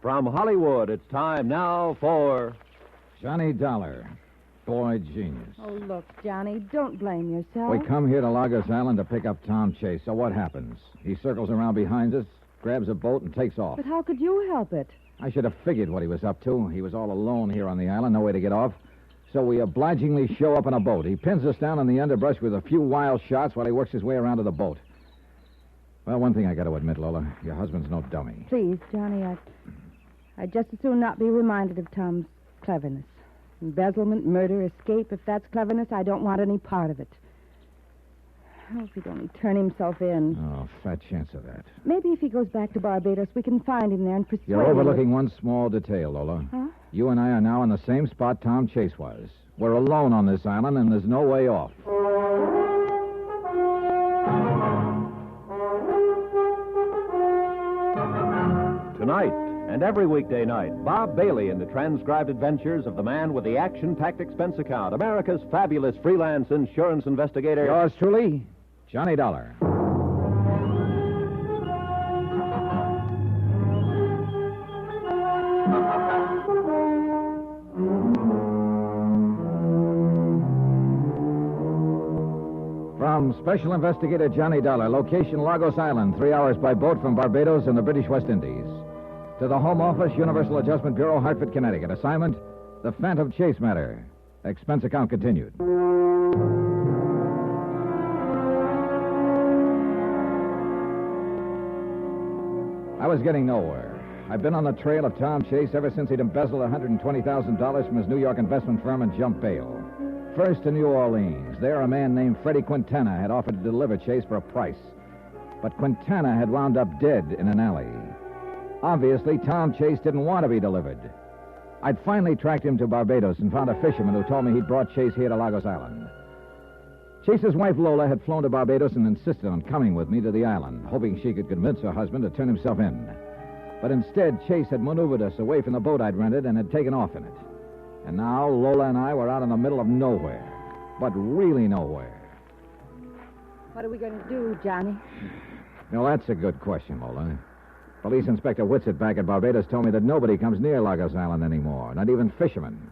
From Hollywood, it's time now for... Johnny Dollar. Boy genius. Oh, look, Johnny, don't blame yourself. We come here to Lagos Island to pick up Tom Chase. So what happens? He circles around behind us, grabs a boat, and takes off. But how could you help it? I should have figured what he was up to. He was all alone here on the island, no way to get off. So we obligingly show up in a boat. He pins us down in the underbrush with a few wild shots while he works his way around to the boat. Well, one thing I got to admit, Lola, your husband's no dummy. Please, Johnny, I'd just as soon not be reminded of Tom's cleverness. Embezzlement, murder, escape. If that's cleverness, I don't want any part of it. Oh, if he'd only turn himself in. Oh, fat chance of that. Maybe if he goes back to Barbados, we can find him there and persuade You're him. overlooking one small detail, Lola. Huh? You and I are now in the same spot Tom Chase was. We're alone on this island, and there's no way off. Tonight, and every weekday night, Bob Bailey in the transcribed adventures of the man with the action-packed expense account, America's fabulous freelance insurance investigator. Yours truly, Johnny Dollar. From Special Investigator Johnny Dollar, location Lagos Island, 3 hours by boat from Barbados in the British West Indies. To the Home Office, Universal Adjustment Bureau, Hartford, Connecticut. Assignment, the Phantom Chase matter. Expense account continued. I was getting nowhere. I've been on the trail of Tom Chase ever since he'd embezzled $120,000 from his New York investment firm and jumped bail. First to New Orleans. There, a man named Freddie Quintana had offered to deliver Chase for a price. But Quintana had wound up dead in an alley. Obviously, Tom Chase didn't want to be delivered. I'd finally tracked him to Barbados and found a fisherman who told me he'd brought Chase here to Lagos Island. Chase's wife, Lola, had flown to Barbados and insisted on coming with me to the island, hoping she could convince her husband to turn himself in. But instead, Chase had maneuvered us away from the boat I'd rented and had taken off in it. And now Lola and I were out in the middle of nowhere. But really nowhere. What are we going to do, Johnny? Well, that's a good question, Lola. Police Inspector Whitsett back at Barbados told me that nobody comes near Lagos Island anymore, not even fishermen.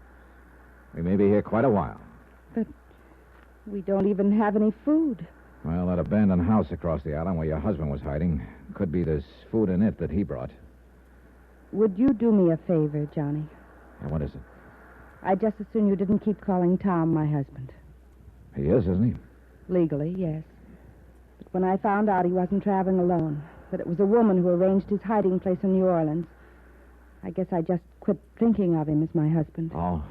We may be here quite a while. But we don't even have any food. Well, that abandoned house across the island where your husband was hiding, could be there's food in it that he brought. Would you do me a favor, Johnny? Now, what is it? I'd just as soon you didn't keep calling Tom my husband. He is, isn't he? Legally, yes. But when I found out he wasn't traveling alone, that it was a woman who arranged his hiding place in New Orleans, I guess I just quit thinking of him as my husband. Oh.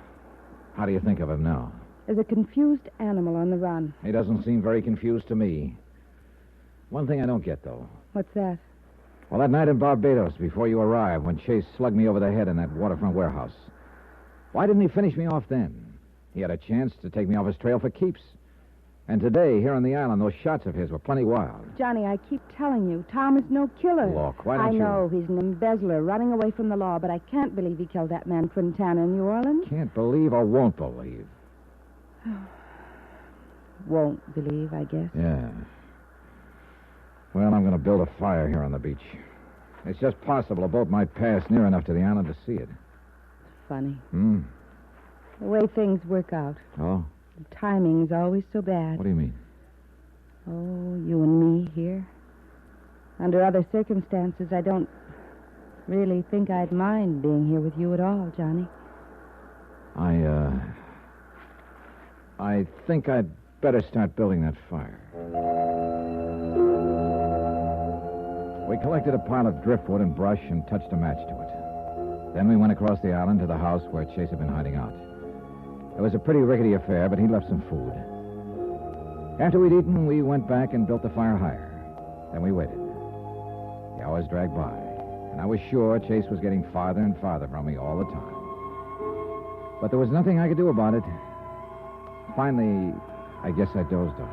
How do you think of him now? As a confused animal on the run. He doesn't seem very confused to me. One thing I don't get, though. What's that? Well, that night in Barbados, before you arrived, when Chase slugged me over the head in that waterfront warehouse, why didn't he finish me off then? He had a chance to take me off his trail for keeps. And today, here on the island, those shots of his were plenty wild. Johnny, I keep telling you, Tom is no killer. Look, why don't you... I know he's an embezzler running away from the law, but I can't believe he killed that man Quintana in New Orleans. Can't believe or won't believe. Won't believe, I guess. Yeah. Well, I'm going to build a fire here on the beach. It's just possible a boat might pass near enough to the island to see it. Funny. Hmm? The way things work out. Oh? The timing's always so bad. What do you mean? Oh, you and me here. Under other circumstances, I don't really think I'd mind being here with you at all, Johnny. I think I'd better start building that fire. We collected a pile of driftwood and brush and touched a match to it. Then we went across the island to the house where Chase had been hiding out. It was a pretty rickety affair, but he left some food. After we'd eaten, we went back and built the fire higher. Then we waited. The hours dragged by, and I was sure Chase was getting farther and farther from me all the time. But there was nothing I could do about it. Finally, I guess I dozed off.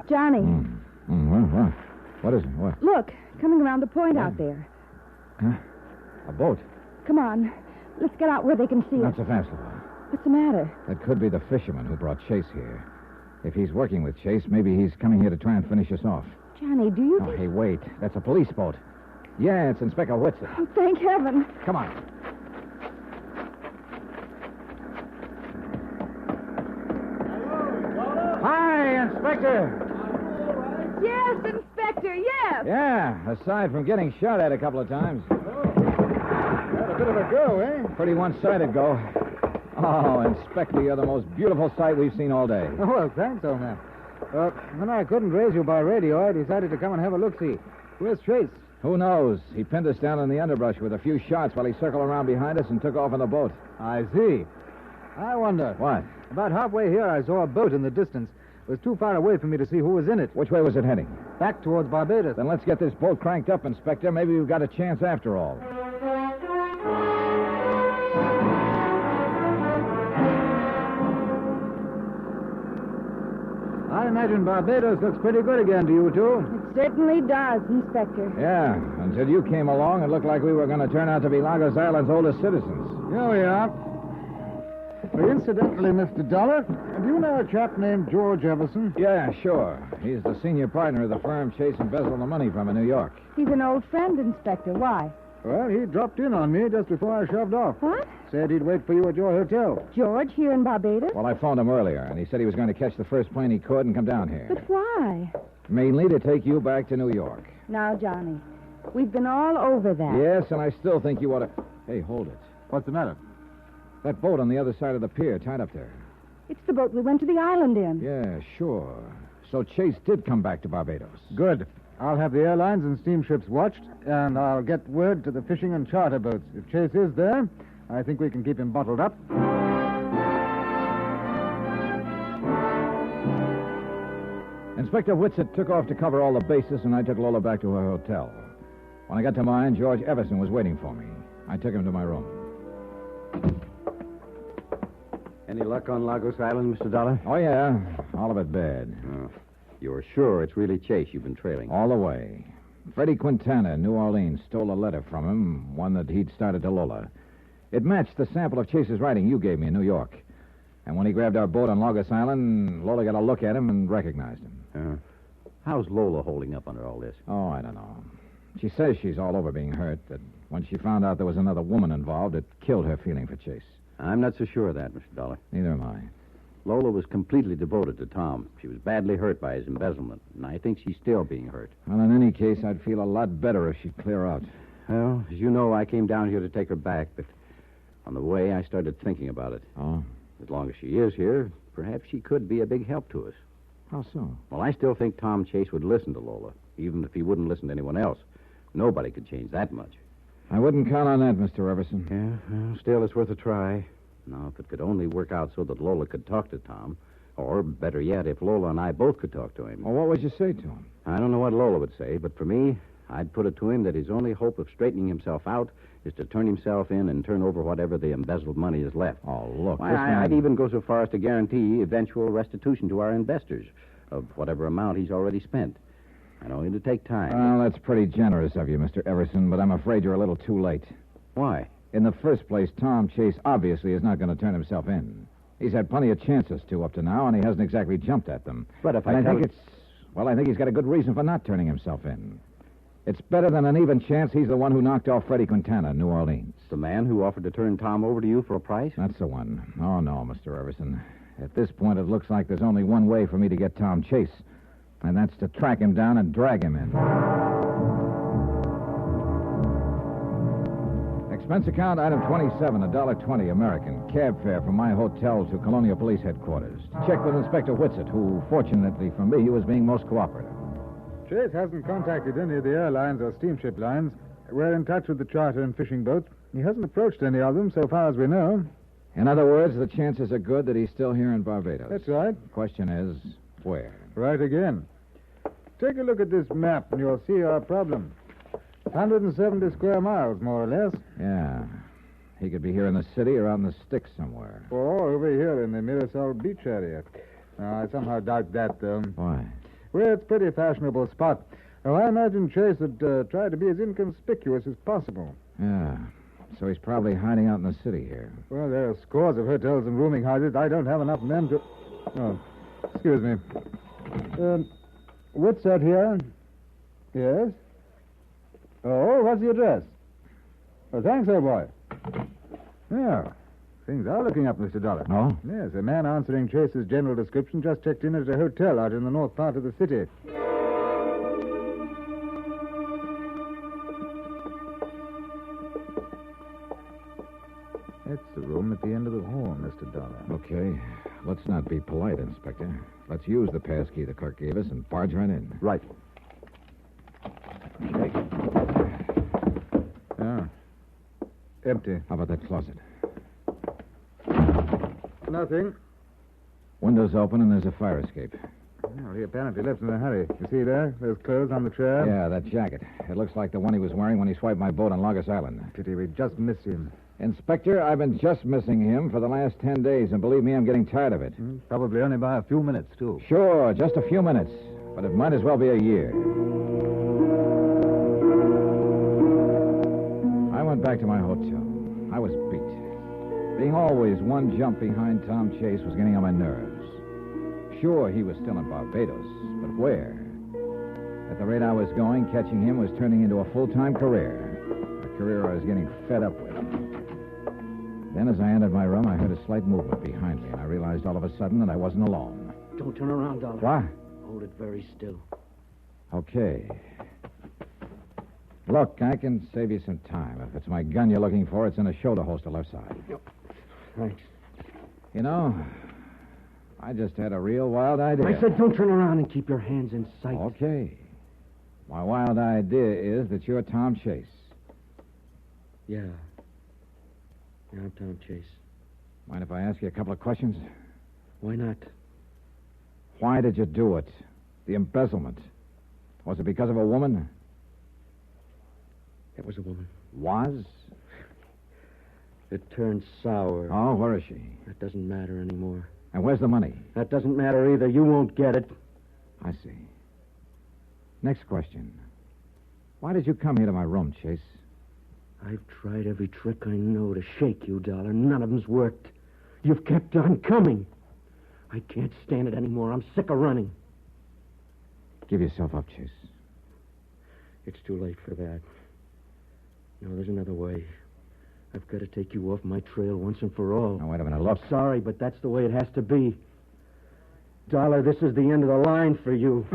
Johnny. What is it? What? Look, coming around the point out there. Huh? A boat? Come on. Let's get out where they can see Not us. so fast, Laura. What's the matter? That could be the fisherman who brought Chase here. If he's working with Chase, maybe he's coming here to try and finish us off. Johnny, do you Oh, think... hey, wait. That's a police boat. Yeah, it's Inspector Whitson. Oh, thank heaven. Come on. Hi, Inspector. Yes, Inspector, yes. Yeah, aside from getting shot at a couple of times. Had a bit of a go, eh? Pretty one-sided go. Oh, Inspector, you're the most beautiful sight we've seen all day. Oh, well, thanks, old man. When I couldn't raise you by radio, I decided to come and have a look-see. Where's Trace? Who knows? He pinned us down in the underbrush with a few shots while he circled around behind us and took off in the boat. I see. I wonder. What? About halfway here, I saw a boat in the distance. It was too far away for me to see who was in it. Which way was it heading? Back towards Barbados. Then let's get this boat cranked up, Inspector. Maybe we've got a chance after all. I imagine Barbados looks pretty good again to you two. It certainly does, Inspector. Yeah, until you came along, it looked like we were going to turn out to be Lagos Island's oldest citizens. Here we are. Incidentally, Mr. Dollar, do you know a chap named George Everson? Yeah, sure. He's the senior partner of the firm Chase embezzled the money from in New York. He's an old friend, Inspector. Why? Well, he dropped in on me just before I shoved off. What? Said he'd wait for you at your hotel. George here in Barbados? Well, I phoned him earlier, and he said he was going to catch the first plane he could and come down here. But why? Mainly to take you back to New York. Now, Johnny, we've been all over that. Yes, and I still think you ought to... Hey, hold it. What's the matter? That boat on the other side of the pier, tied up there. It's the boat we went to the island in. Yeah, sure. So Chase did come back to Barbados. Good. I'll have the airlines and steamships watched, and I'll get word to the fishing and charter boats. If Chase is there, I think we can keep him bottled up. Inspector Whitsett took off to cover all the bases, and I took Lola back to her hotel. When I got to mine, George Everson was waiting for me. I took him to my room. Any luck on Lagos Island, Mr. Dollar? Oh, yeah. All of it bad. Oh, you're sure it's really Chase you've been trailing? All the way. Freddie Quintana in New Orleans stole a letter from him, one that he'd started to Lola. It matched the sample of Chase's writing you gave me in New York. And when he grabbed our boat on Lagos Island, Lola got a look at him and recognized him. How's Lola holding up under all this? Oh, I don't know. She says she's all over being hurt, that when she found out there was another woman involved, it killed her feeling for Chase. I'm not so sure of that, Mr. Dollar. Neither am I. Lola was completely devoted to Tom. She was badly hurt by his embezzlement, and I think she's still being hurt. Well, in any case, I'd feel a lot better if she'd clear out. Well, as you know, I came down here to take her back, but on the way, I started thinking about it. Oh? As long as she is here, perhaps she could be a big help to us. How so? Well, I still think Tom Chase would listen to Lola, even if he wouldn't listen to anyone else. Nobody could change that much. I wouldn't count on that, Mr. Everson. Yeah, well, still, it's worth a try. Now, if it could only work out so that Lola could talk to Tom, or, better yet, if Lola and I both could talk to him. Well, what would you say to him? I don't know what Lola would say, but for me, I'd put it to him that his only hope of straightening himself out is to turn himself in and turn over whatever the embezzled money is left. Oh, look, Why, this man... I'd even go so far as to guarantee eventual restitution to our investors of whatever amount he's already spent. And only to take time. Well, that's pretty generous of you, Mr. Everson, but I'm afraid you're a little too late. Why? In the first place, Tom Chase obviously is not going to turn himself in. He's had plenty of chances to up to now, and he hasn't exactly jumped at them. But if and I think it's... Well, I think he's got a good reason for not turning himself in. It's better than an even chance he's the one who knocked off Freddie Quintana in New Orleans. The man who offered to turn Tom over to you for a price? That's the one. Oh, no, Mr. Everson. At this point, it looks like there's only one way for me to get Tom Chase, and that's to track him down and drag him in. Expense account item 27, $1.20 American. Cab fare from my hotel to Colonial Police Headquarters. Check with Inspector Whitsett, who, fortunately for me, was being most cooperative. Chase hasn't contacted any of the airlines or steamship lines. We're in touch with the charter and fishing boats. He hasn't approached any of them so far as we know. In other words, the chances are good that he's still here in Barbados. That's right. The question is, where? Right again. Take a look at this map and you'll see our problem. 170 square miles, more or less. Yeah. He could be here in the city or out in the sticks somewhere. Or over here in the Mirasol Beach area. I somehow doubt that, though. Why? Well, it's a pretty fashionable spot. Oh, I imagine Chase would try to be as inconspicuous as possible. Yeah. So he's probably hiding out in the city here. Well, there are scores of hotels and rooming houses. I don't have enough men to... Oh, excuse me. What's that here? Yes? Oh, what's the address? Oh, thanks, old boy. Yeah, things are looking up, Mr. Dollar. Oh? Yes, a man answering Chase's general description just checked in at a hotel out in the north part of the city. That's the room at the end of the hall, Mr. Dollar. Okay. Let's not be polite, Inspector. Let's use the passkey the clerk gave us and barge right in. Right. Ah. Empty. How about that closet? Nothing. Window's open and there's a fire escape. Well, he apparently left in a hurry. You see there? Those clothes on the chair? Yeah, that jacket. It looks like the one he was wearing when he swiped my boat on Logos Island. Pity we just missed him. Inspector, I've been just missing him for the last 10 days, and believe me, I'm getting tired of it. Probably only by a few minutes, too. Sure, just a few minutes, but it might as well be a year. I went back to my hotel. I was beat. Being always one jump behind Tom Chase was getting on my nerves. Sure, he was still in Barbados, but where? At the rate I was going, catching him was turning into a full-time career. A career I was getting fed up with. Then, as I entered my room, I heard a slight movement behind me, and I realized all of a sudden that I wasn't alone. Don't turn around, Dollar. What? Hold it very still. Okay. Look, I can save you some time. If it's my gun you're looking for, it's in a shoulder holster left side. Thanks. You know, I just had a real wild idea. I said don't turn around and keep your hands in sight. Okay. My wild idea is that you're Tom Chase. Yeah. Yeah, I'm Tom Chase. Mind if I ask you a couple of questions? Why not? Why did you do it? The embezzlement. Was it because of a woman? It was a woman. Was? It turned sour. Oh, where is she? That doesn't matter anymore. And where's the money? That doesn't matter either. You won't get it. I see. Next question. Why did you come here to my room, Chase? I've tried every trick I know to shake you, Dollar. None of them's worked. You've kept on coming. I can't stand it anymore. I'm sick of running. Give yourself up, Chase. It's too late for that. No, there's another way. I've got to take you off my trail once and for all. Now, wait a minute. Look. I'm sorry, but that's the way it has to be. Dollar, this is the end of the line for you.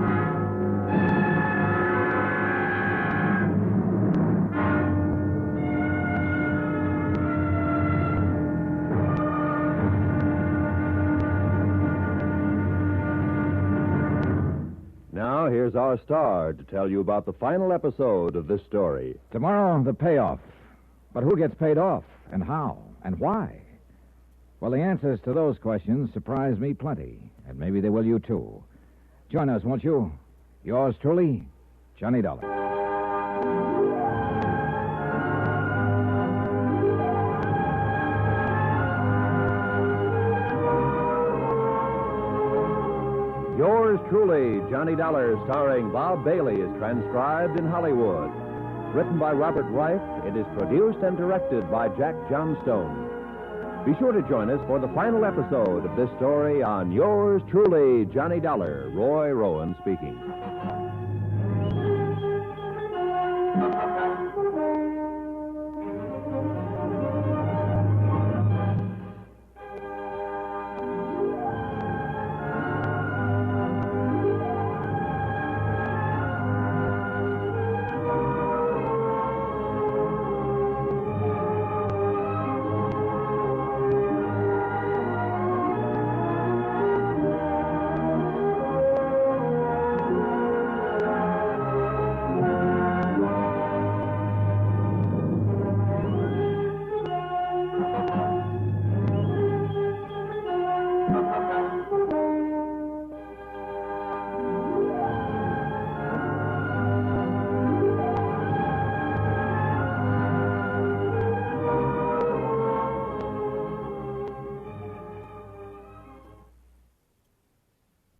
Now, here's our star to tell you about the final episode of this story. Tomorrow, the payoff. But who gets paid off? And how? And why? Well, the answers to those questions surprise me plenty. And maybe they will you, too. Join us, won't you? Yours truly, Johnny Dollar. Yours truly, Johnny Dollar, starring Bob Bailey, is transcribed in Hollywood. Written by Robert Reif, it is produced and directed by Jack Johnstone. Be sure to join us for the final episode of this story on Yours truly, Johnny Dollar. Roy Rowan speaking.